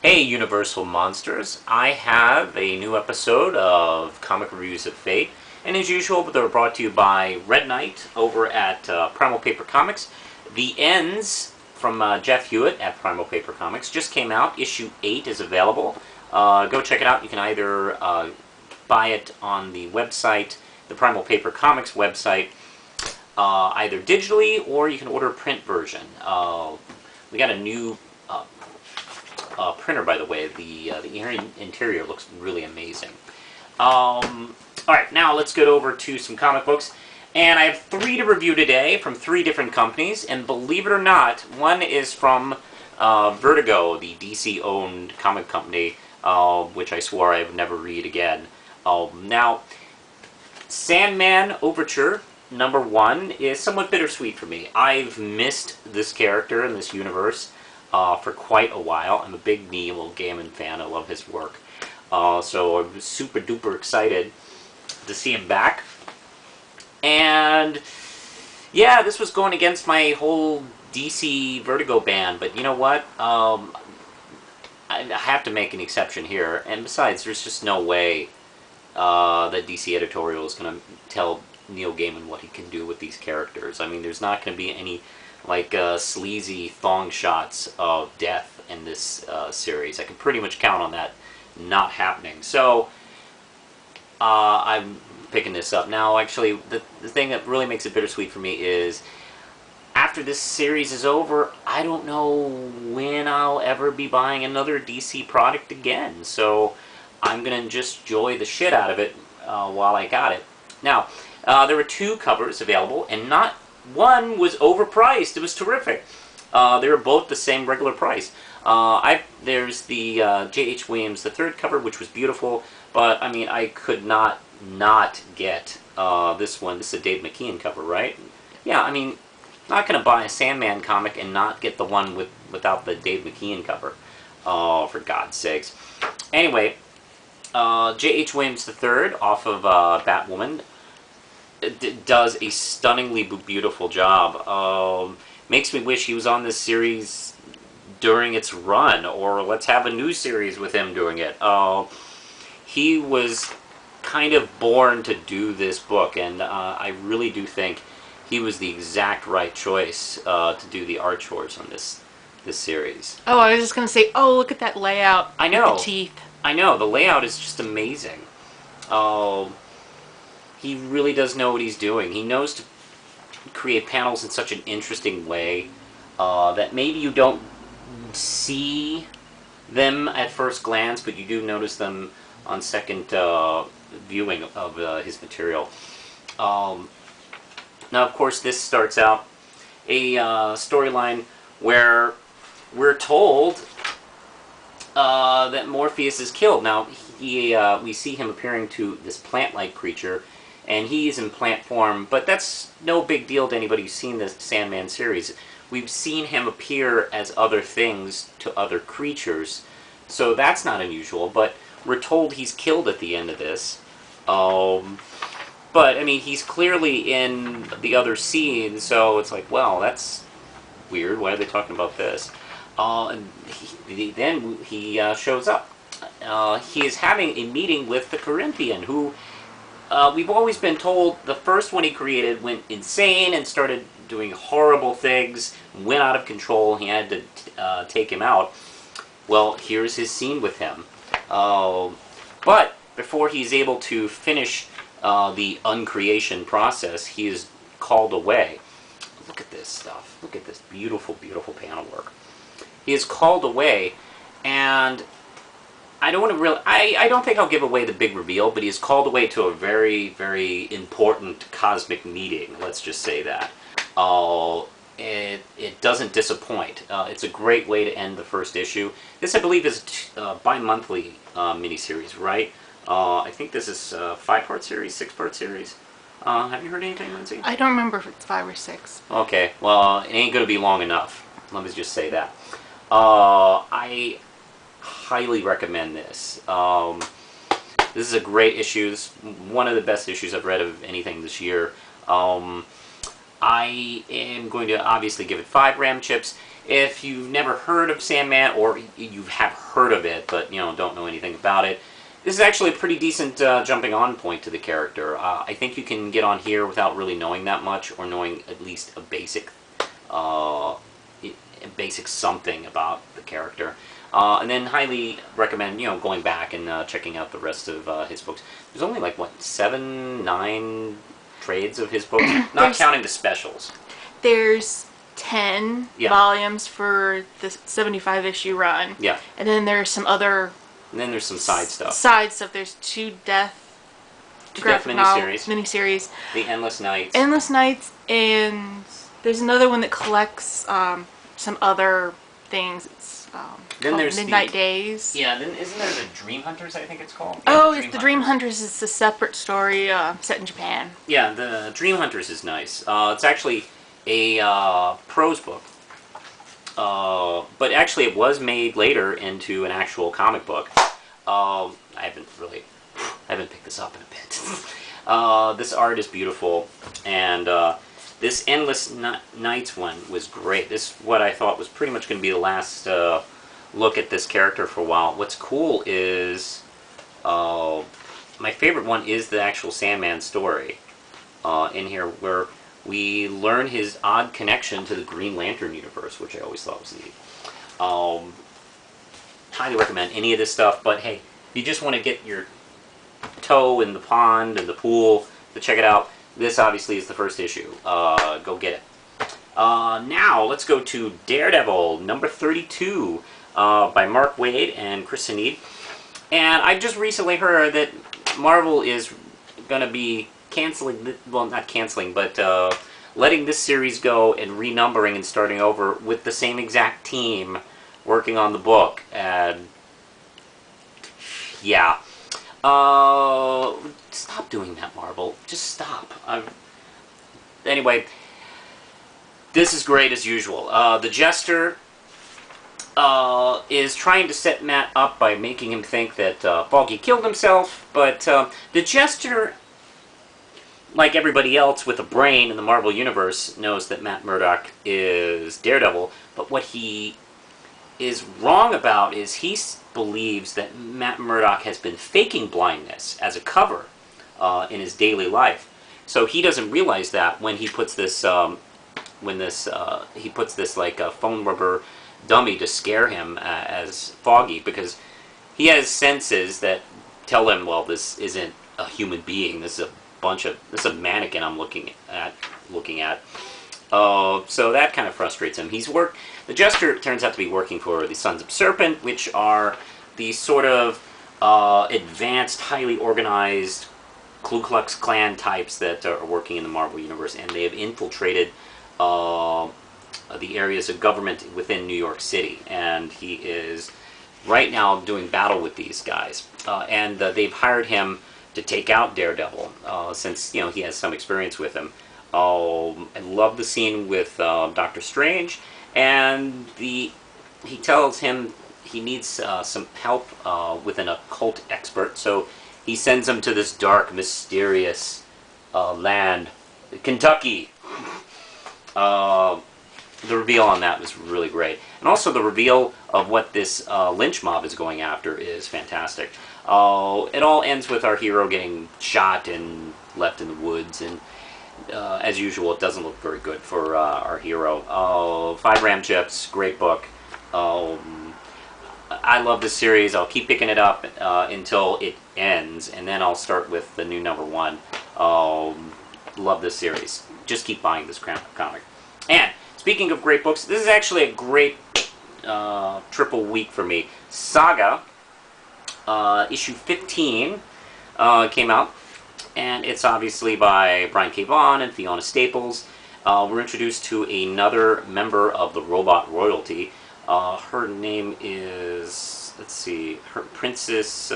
Hey Universal Monsters, I have a new episode of Comic Reviews of Fate, and as usual, they're brought to you by Red Knight over at Primal Paper Comics. The Ends from Jeff Hewitt at Primal Paper Comics just came out. Issue 8 is available. Go check it out. You can either buy it on the website, the Primal Paper Comics website, either digitally or you can order a print version. We got a new printer, by the way. The interior looks really amazing. Alright, now let's get over to some comic books. And I have 3 to review today from 3 different companies. And believe it or not, one is from Vertigo, the DC-owned comic company, which I swore I would never read again. Now, Sandman Overture number 1 is somewhat bittersweet for me. I've missed this character in this universe for quite a while. I'm a big Neil Gaiman fan. I love his work. So I'm super duper excited to see him back. And yeah, this was going against my whole DC Vertigo ban, but you know what? I have to make an exception here. And besides, there's just no way that DC editorial is going to tell Neil Gaiman what he can do with these characters. I mean, there's not going to be any like sleazy thong shots of death in this series. I can pretty much count on that not happening. So I'm picking this up. Now, actually, the thing that really makes it bittersweet for me is after this series is over, I don't know when I'll ever be buying another DC product again. So I'm going to just enjoy the shit out of it while I got it. Now, there were 2 covers available, and not one was overpriced. It was terrific. They were both the same regular price. There's the J.H. Williams, the 3rd cover, which was beautiful, but I mean, I could not get this one. This is a Dave McKean cover, right? Yeah, I mean, not going to buy a Sandman comic and not get the one without the Dave McKean cover. Oh, for God's sakes. Anyway, J.H. Williams III off of Batwoman does a stunningly beautiful job. Makes me wish he was on this series during its run, or let's have a new series with him doing it. He was kind of born to do this book, and I really do think he was the exact right choice to do the art chores on this series. Oh, I was just going to say, oh, look at that layout. I know. With the teeth. I know. The layout is just amazing. He really does know what he's doing. He knows to create panels in such an interesting way that maybe you don't see them at first glance, but you do notice them on second viewing of his material. Now, of course, this starts out a storyline where we're told that Morpheus is killed. Now, we see him appearing to this plant-like creature, and he's in plant form, but that's no big deal to anybody who's seen the Sandman series. We've seen him appear as other things to other creatures, so that's not unusual, but we're told he's killed at the end of this. But, I mean, he's clearly in the other scene, so it's like, well, that's weird. Why are they talking about this? And then he shows up. He is having a meeting with the Corinthian, who we've always been told the first one he created went insane and started doing horrible things, went out of control, he had to take him out. Well, here's his scene with him. But before he's able to finish the uncreation process, he is called away. Look at this stuff. Look at this beautiful, beautiful panel work. He is called away, and I don't want to really... I don't think I'll give away the big reveal, but he is called away to a very, very important cosmic meeting. Let's just say that. It doesn't disappoint. It's a great way to end the first issue. This, I believe, is a bi-monthly miniseries, right? I think this is a 5-part series, 6-part series. Have you heard anything, Lindsay? I don't remember if it's 5 or 6. Okay, well, it ain't going to be long enough. Let me just say that. I highly recommend this. This is a great issue. This is one of the best issues I've read of anything this year. I am going to obviously give it 5 RAM chips. If you've never heard of Sandman, or you have heard of it, but don't know anything about it. This is actually a pretty decent jumping on point to the character. I think you can get on here without really knowing that much, or knowing at least a basic something about the character. And then highly recommend going back and checking out the rest of his books. There's only like what 7, 9 trades of his books, not counting the specials. There's 10 volumes for the 75 issue run. Yeah. And then there's some other. And then there's some side stuff. There's 2 Death. Miniseries. The Endless Nights. Endless Nights, and there's another one that collects some other things. It's then there's Midnight Days. Yeah, then isn't there the Dream Hunters, I think it's called? Yeah, it's the Dream Hunters. It's a separate story set in Japan. Yeah, the Dream Hunters is nice. It's actually a prose book. But actually it was made later into an actual comic book. I haven't picked this up in a bit. This art is beautiful, and this Endless Nights one was great. This what I thought was pretty much going to be the last look at this character for a while. What's cool is my favorite one is the actual Sandman story in here, where we learn his odd connection to the Green Lantern universe, which I always thought was neat. Highly recommend any of this stuff, but hey, if you just want to get your toe in the pond and the pool to check it out, this obviously is the first issue. Go get it. Now, let's go to Daredevil, number 32, by Mark Waid and Chris Sneed. And I just recently heard that Marvel is going to be canceling, well, not canceling, but letting this series go and renumbering and starting over with the same exact team working on the book. And yeah. Stop doing that, Marvel. Just stop. Anyway, this is great as usual. The Jester is trying to set Matt up by making him think that Foggy killed himself, but the Jester, like everybody else with a brain in the Marvel Universe, knows that Matt Murdock is Daredevil, but what he is wrong about is he believes that Matt Murdock has been faking blindness as a cover in his daily life. So he doesn't realize that when he puts this, he puts this like a foam rubber dummy to scare him as Foggy, because he has senses that tell him, well, this isn't a human being. This is a mannequin I'm looking at. So that kind of frustrates him. The Jester turns out to be working for the Sons of Serpent, which are these sort of advanced, highly organized Ku Klux Klan types that are working in the Marvel Universe, and they have infiltrated the areas of government within New York City. And he is right now doing battle with these guys. And they've hired him to take out Daredevil, since he has some experience with him. I love the scene with Doctor Strange, and he tells him he needs some help with an occult expert, so he sends him to this dark, mysterious land, Kentucky. The reveal on that was really great, and also the reveal of what this lynch mob is going after is fantastic. It all ends with our hero getting shot and left in the woods, and as usual, it doesn't look very good for our hero. 5 Ramjets, great book. I love this series. I'll keep picking it up until it ends, and then I'll start with the new number 1. Love this series. Just keep buying this comic. And speaking of great books, this is actually a great triple week for me. Saga, issue 15, came out. And it's obviously by Brian K. Vaughan and Fiona Staples. We're introduced to another member of the robot royalty. Her name is, let's see, her Princess,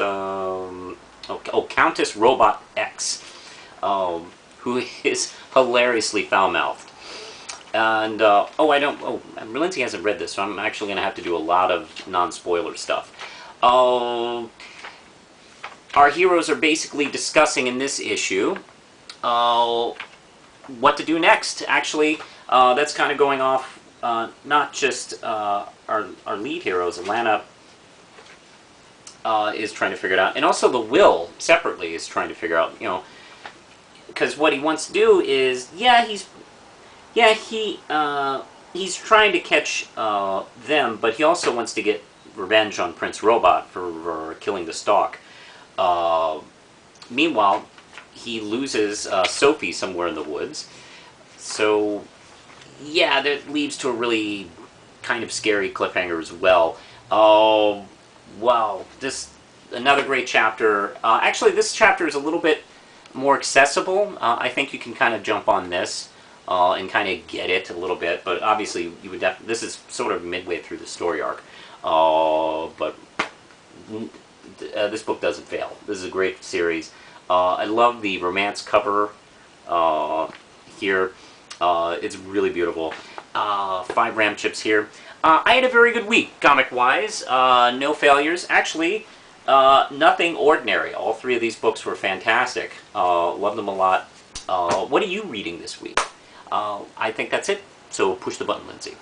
Countess Robot X, who is hilariously foul-mouthed. And, Lindsay hasn't read this, so I'm actually going to have to do a lot of non-spoiler stuff. Our heroes are basically discussing in this issue what to do next. Actually, that's kind of going off not just our lead heroes, Alana is trying to figure it out, and also the Will separately is trying to figure out, because what he wants to do is, he's trying to catch them, but he also wants to get revenge on Prince Robot for killing the Stalk. Meanwhile, he loses Sophie somewhere in the woods. So, yeah, that leads to a really kind of scary cliffhanger as well. Oh, wow. Another great chapter. Actually, this chapter is a little bit more accessible. I think you can kind of jump on this and kind of get it a little bit, but obviously you would this is sort of midway through the story arc. But this book doesn't fail. This is a great series. I love the romance cover here. It's really beautiful. 5 ram chips here. I had a very good week, comic-wise. No failures. Actually, nothing ordinary. All 3 of these books were fantastic. Love them a lot. What are you reading this week? I think that's it. So push the button, Lindsay.